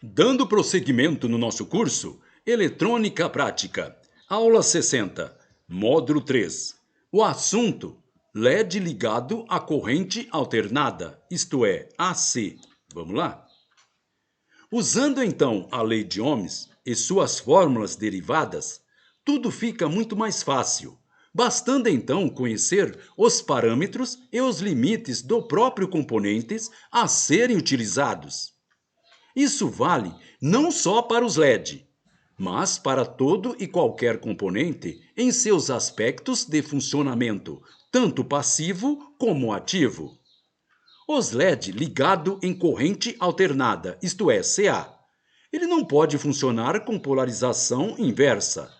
Dando prosseguimento no nosso curso, Eletrônica Prática, aula 60, módulo 3. O assunto, LED ligado à corrente alternada, isto é, AC. Vamos lá? Usando então a lei de Ohms e suas fórmulas derivadas, tudo fica muito mais fácil, bastando então conhecer os parâmetros e os limites do próprio componentes a serem utilizados. Isso vale não só para os LED, mas para todo e qualquer componente em seus aspectos de funcionamento, tanto passivo como ativo. Os LED ligado em corrente alternada, isto é, CA, ele não pode funcionar com polarização inversa.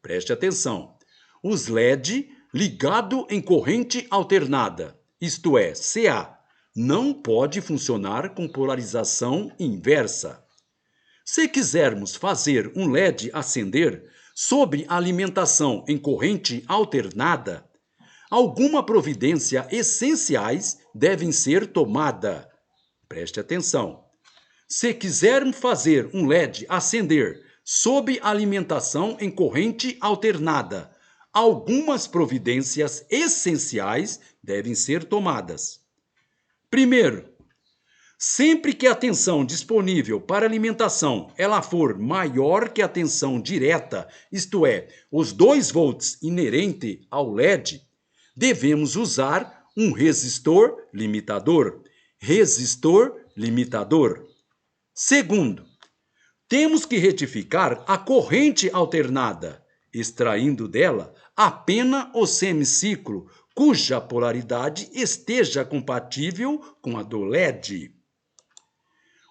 Preste atenção. Os LED ligado em corrente alternada, isto é, CA, não pode funcionar com polarização inversa. Se quisermos fazer um LED acender sob alimentação em corrente alternada, alguma providência essenciais devem ser tomada. Preste atenção. Se quisermos fazer um LED acender sob alimentação em corrente alternada, algumas providências essenciais devem ser tomadas. Primeiro, sempre que a tensão disponível para alimentação ela for maior que a tensão direta, isto é, os 2 volts inerente ao LED, devemos usar um resistor limitador. Resistor limitador. Segundo, temos que retificar a corrente alternada, extraindo dela apenas o semiciclo cuja polaridade esteja compatível com a do LED.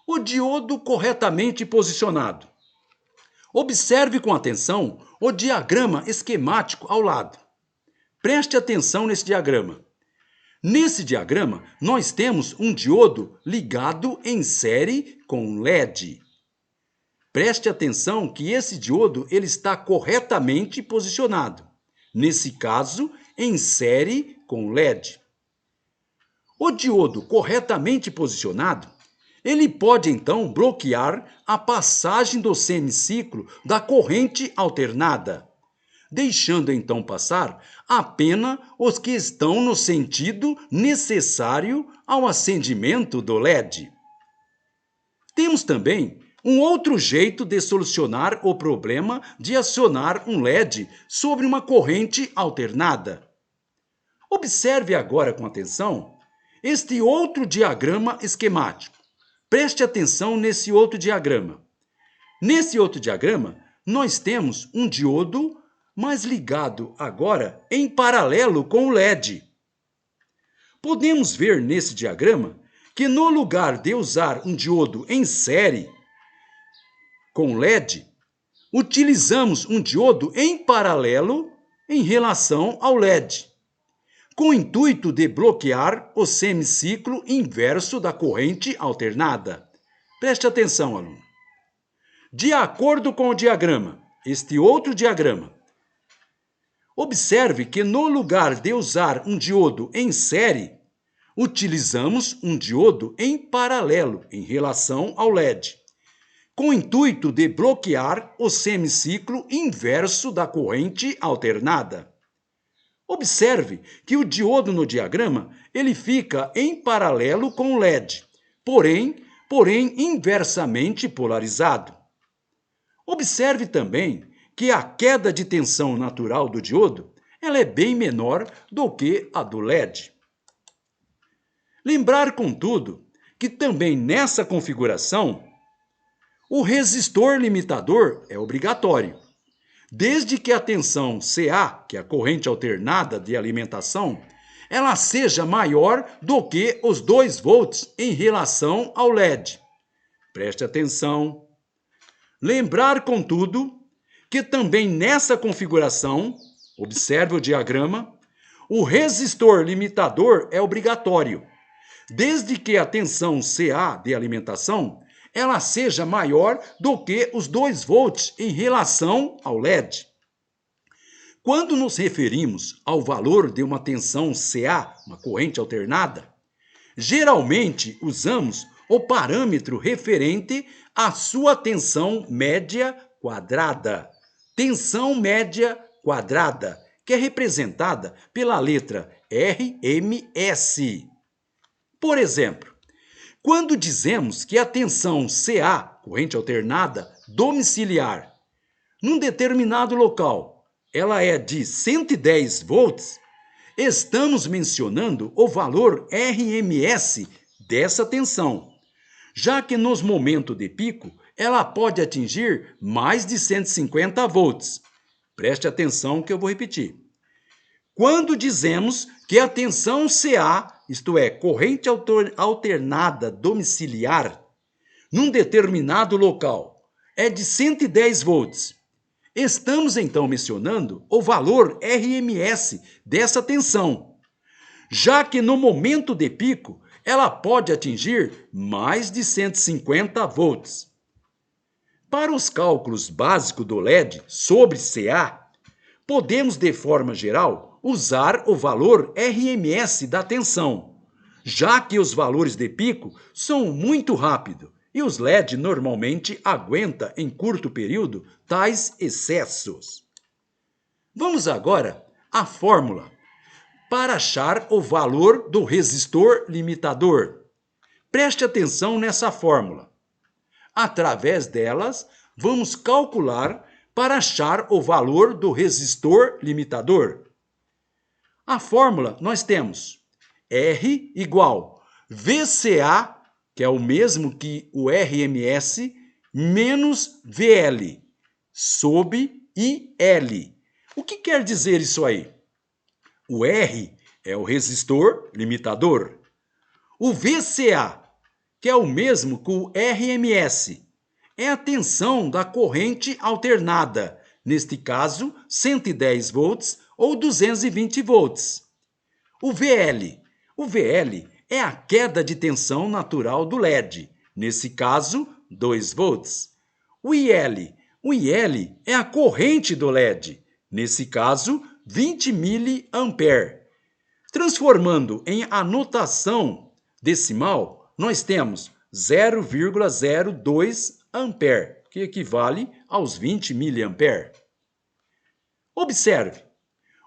O diodo corretamente posicionado. Observe com atenção o diagrama esquemático ao lado. Preste atenção nesse diagrama. Nesse diagrama, nós temos um diodo ligado em série com LED. Preste atenção que esse diodo ele está corretamente posicionado. Nesse caso, em série com LED. O diodo corretamente posicionado, ele pode então bloquear a passagem do semiciclo da corrente alternada, deixando então passar apenas os que estão no sentido necessário ao acendimento do LED. Temos também um outro jeito de solucionar o problema de acionar um LED sobre uma corrente alternada. Observe agora com atenção este outro diagrama esquemático. Preste atenção nesse outro diagrama. Nesse outro diagrama, nós temos um diodo, mas ligado agora em paralelo com o LED. Podemos ver nesse diagrama que no lugar de usar um diodo em série com LED, utilizamos um diodo em paralelo em relação ao LED, com o intuito de bloquear o semiciclo inverso da corrente alternada. Preste atenção, aluno. De acordo com o diagrama, este outro diagrama, observe que no lugar de usar um diodo em série, utilizamos um diodo em paralelo em relação ao LED, com o intuito de bloquear o semiciclo inverso da corrente alternada. Observe que o diodo no diagrama ele fica em paralelo com o LED, porém inversamente polarizado. Observe também que a queda de tensão natural do diodo ela é bem menor do que a do LED. Lembrar, contudo, que também nessa configuração, o resistor limitador é obrigatório, desde que a tensão CA, que é a corrente alternada de alimentação, ela seja maior do que os 2 volts em relação ao LED. Preste atenção. Lembrar, contudo, que também nessa configuração, observe o diagrama, o resistor limitador é obrigatório, desde que a tensão CA de alimentação ela seja maior do que os 2 volts em relação ao LED. Quando nos referimos ao valor de uma tensão CA, uma corrente alternada, geralmente usamos o parâmetro referente a sua tensão média quadrada. Tensão média quadrada, que é representada pela letra RMS. Por exemplo, quando dizemos que a tensão CA, corrente alternada domiciliar, num determinado local, ela é de 110 volts, estamos mencionando o valor RMS dessa tensão, já que nos momentos de pico ela pode atingir mais de 150 volts. Preste atenção que eu vou repetir. Quando dizemos que a tensão CA, isto é, corrente alternada domiciliar, num determinado local, é de 110 volts, estamos então mencionando o valor RMS dessa tensão, já que no momento de pico ela pode atingir mais de 150 volts. Para os cálculos básicos do LED sobre CA, podemos, de forma geral, usar o valor RMS da tensão, já que os valores de pico são muito rápidos e os LED normalmente aguentam em curto período tais excessos. Vamos agora à fórmula para achar o valor do resistor limitador. Preste atenção nessa fórmula. Através delas, vamos calcular para achar o valor do resistor limitador. A fórmula nós temos R igual VCA, que é o mesmo que o RMS, menos VL, sob IL. O que quer dizer isso aí? O R é o resistor limitador. O VCA, que é o mesmo que o RMS, é a tensão da corrente alternada, neste caso 110 volts ou 220 volts. O VL é a queda de tensão natural do LED, nesse caso 2 volts. O IL é a corrente do LED, nesse caso 20 mA. Transformando em anotação decimal, nós temos 0,02 ampere, que equivale aos 20 mA. Observe,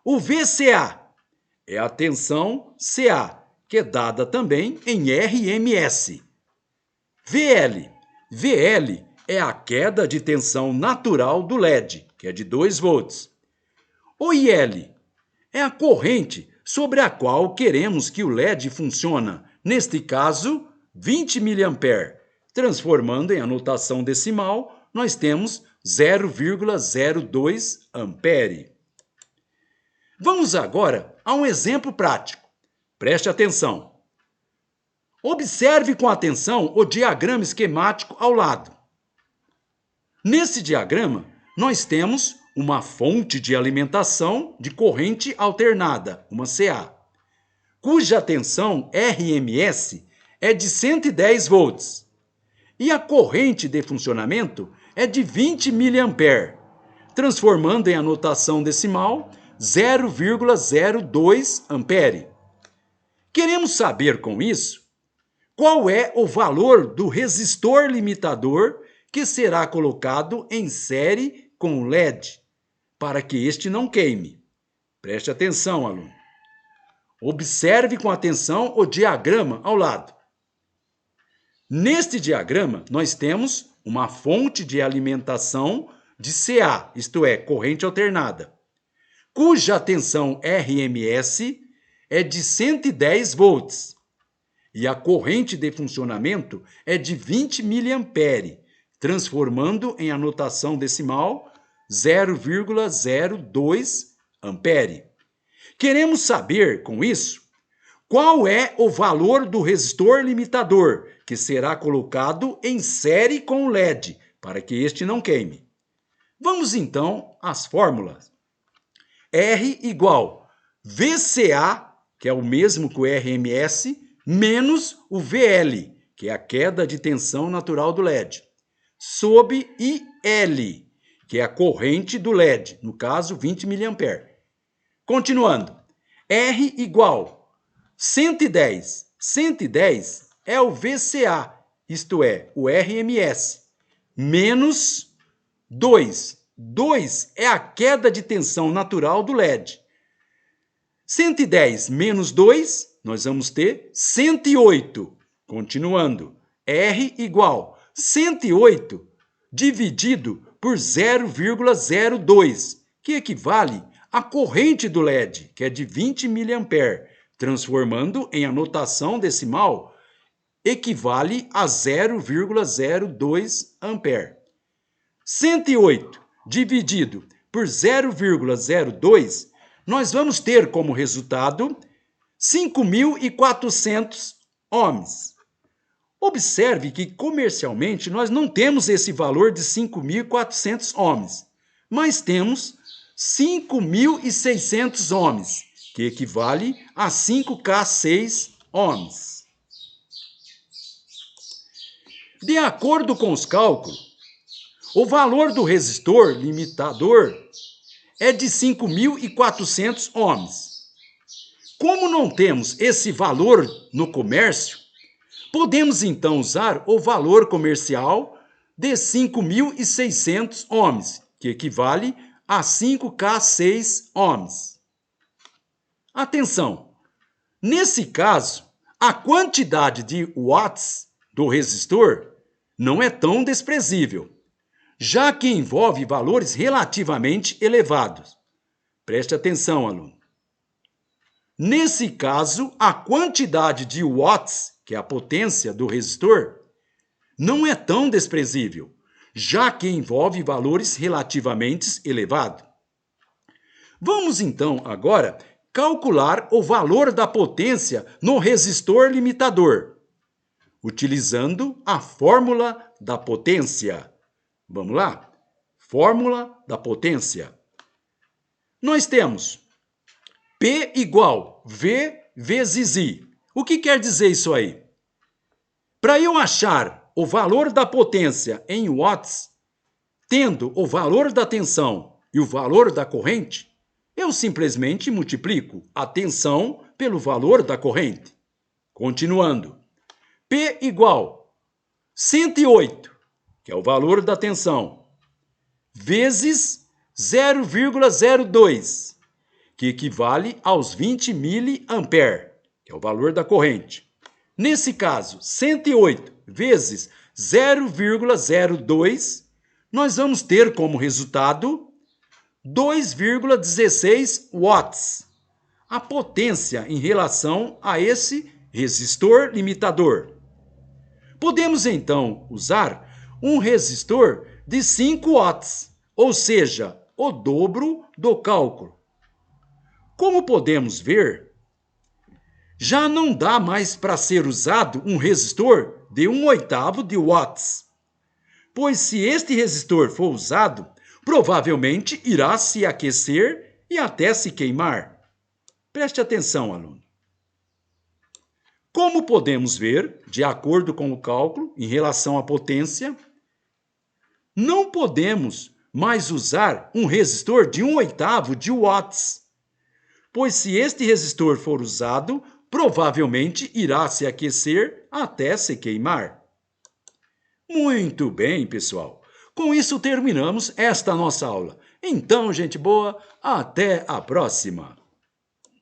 o VCA é a tensão CA, que é dada também em RMS. VL é a queda de tensão natural do LED, que é de 2 volts. O IL é a corrente sobre a qual queremos que o LED funcione, neste caso, 20 mA. Transformando em anotação decimal, nós temos 0,02 ampere. Vamos agora a um exemplo prático. Preste atenção. Observe com atenção o diagrama esquemático ao lado. Nesse diagrama, nós temos uma fonte de alimentação de corrente alternada, uma CA, cuja tensão RMS é de 110 volts e a corrente de funcionamento é de 20 mA, transformando em anotação decimal 0,02 ampere. Queremos saber com isso qual é o valor do resistor limitador que será colocado em série com o LED, para que este não queime. Preste atenção, aluno. Observe com atenção o diagrama ao lado. Neste diagrama, nós temos uma fonte de alimentação de CA, isto é, corrente alternada, cuja tensão RMS é de 110 volts e a corrente de funcionamento é de 20 mA, transformando em anotação decimal 0,02 ampere. Queremos saber, com isso, qual é o valor do resistor limitador que será colocado em série com o LED, para que este não queime. Vamos então às fórmulas. R igual VCA, que é o mesmo que o RMS, menos o VL, que é a queda de tensão natural do LED, sob IL, que é a corrente do LED, no caso 20 mA. Continuando, R igual 110. 110 é o VCA, isto é, o RMS, menos 2. 2 é a queda de tensão natural do LED. 110 menos 2, nós vamos ter 108. Continuando, R igual 108 dividido por 0,02, que equivale à corrente do LED, que é de 20 mA, transformando em anotação decimal, equivale a 0,02 ampere. 108 dividido por 0,02, nós vamos ter como resultado 5.400 ohms. Observe que comercialmente nós não temos esse valor de 5.400 ohms, mas temos 5.600 ohms, que equivale a 5K6 ohms. De acordo com os cálculos, o valor do resistor limitador é de 5.400 ohms. Como não temos esse valor no comércio, podemos então usar o valor comercial de 5.600 ohms, que equivale a 5K6 ohms. Atenção! Nesse caso, a quantidade de watts do resistor não é tão desprezível, já que envolve valores relativamente elevados. Preste atenção, aluno. Nesse caso, a quantidade de watts, que é a potência do resistor, não é tão desprezível, já que envolve valores relativamente elevados. Vamos então agora calcular o valor da potência no resistor limitador, utilizando a fórmula da potência. Vamos lá? Fórmula da potência. Nós temos P igual V vezes I. O que quer dizer isso aí? Para eu achar o valor da potência em watts, tendo o valor da tensão e o valor da corrente, eu simplesmente multiplico a tensão pelo valor da corrente. Continuando. P igual 108, que é o valor da tensão, vezes 0,02, que equivale aos 20 mA, que é o valor da corrente. Nesse caso, 108 vezes 0,02, nós vamos ter como resultado 2,16 watts, a potência em relação a esse resistor limitador. Podemos então usar um resistor de 5 watts, ou seja, o dobro do cálculo. Como podemos ver, já não dá mais para ser usado um resistor de 1/8 de watts, pois se este resistor for usado, provavelmente irá se aquecer e até se queimar. Preste atenção, aluno. Como podemos ver, de acordo com o cálculo em relação à potência, não podemos mais usar um resistor de 1/8 de watts, pois se este resistor for usado, provavelmente irá se aquecer até se queimar. Muito bem, pessoal. Com isso terminamos esta nossa aula. Então, gente boa, até a próxima!